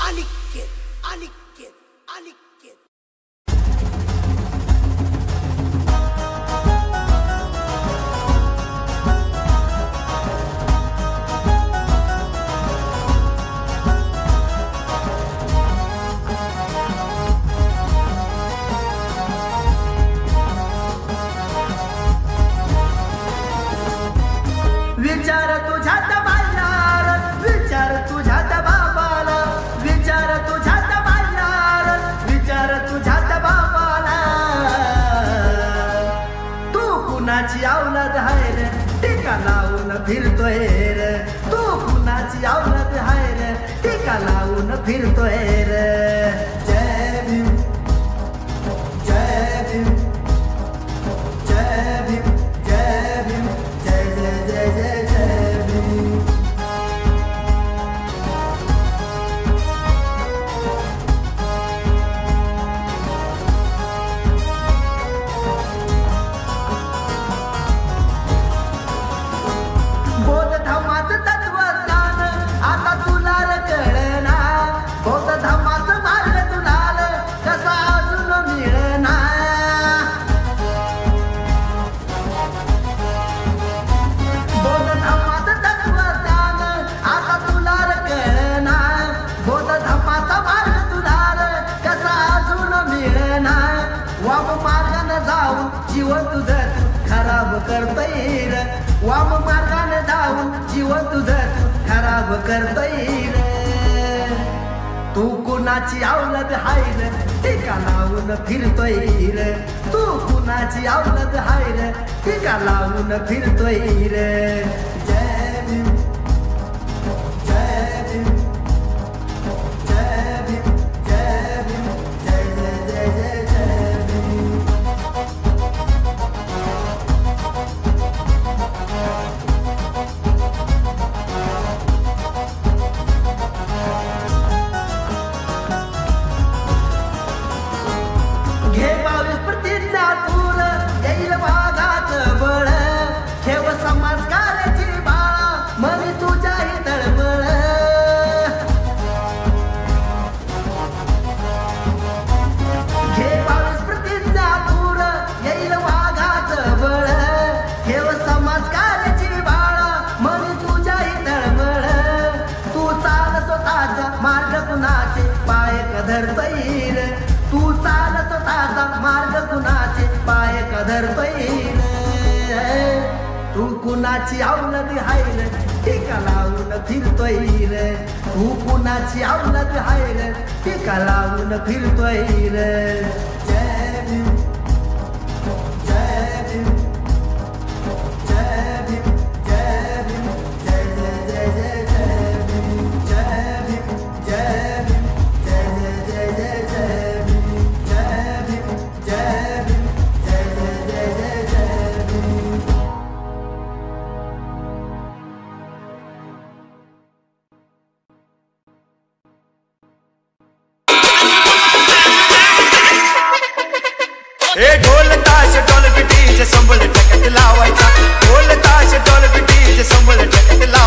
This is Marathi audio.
अनिकेत अनिकेत अनिकेत विचार तुझ्यात बाजार, विचार तुझ्यात बाबाला, विचार तुझ्यात बाजार, विचार तुझ्यात बाबाला. तू कुणाची औलाद हाय रे, टीका लावून फिरतोय रे. तू कुणाची औलाद हाय रे, टीका लावून फिरतोय रे. जय भीम जय भीम जय भीम जय भीम जय जय जय जय जय भीम. बौद्ध धर्माचं तत्वज्ञान आता तुला रे कळना. बौद्ध धर्माचं मार्ग तुला रे कसा अजून मिळना. बौद्ध धर्माचं तत्वज्ञान आता तुला रे कळना. बौद्ध धर्माचा मार्ग तुला रे कसा अजून मिळना. वाम मार्गाने जाऊन जीवन तुझं तू खराब करतोय रे. वाम मार्गाने जाऊन जीवन तुझं तू खराब करतोय रे. तू कुणाची औलाद हाय रे, टीका लावून फिरतोय रे. तू कुणाची औलाद हाय रे, टीका लावून फिरतोय रे. जय भीम जय भीम जय भीम जय भीम जय जय जय जय जय भीम. घे 22 प्रतिज्ञा तूर, येईल वाघाचं बळ. ठेव समाज कार्याची बाळा, मनी तुझ्याही तळमळ. घे 22 प्रतिज्ञा तूर, येईल वाघाचं बळ. ठेव समाज कार्याची बाळा, मनी तुझ्याही तळमळ. तू चाल स्वतःचा मार्ग कुणाचे पाय कधरतोय रे. तू चाल स्वतःचा मार्ग कुणाचे पाय कधरतोय रे. तू कुणाची औलाद हाय रे, टीका लावून फिरतोय रे. तू कुणाची औलाद हाय रे, टीका लावून फिरतोय रे. जय भीम जय भीम जय भीम जय भीम जय जय जय जय जय भीम. जय भीम जय भीम जय जय जय जय जय भीम. जय भीम जय भीम जय जय जय जय जय भीम. ए ढोल ताश डॉल बिटी जे संबळ टकट लावायचा. ढोल ताश डॉल बिटी जे संबळ टकट लावायचा.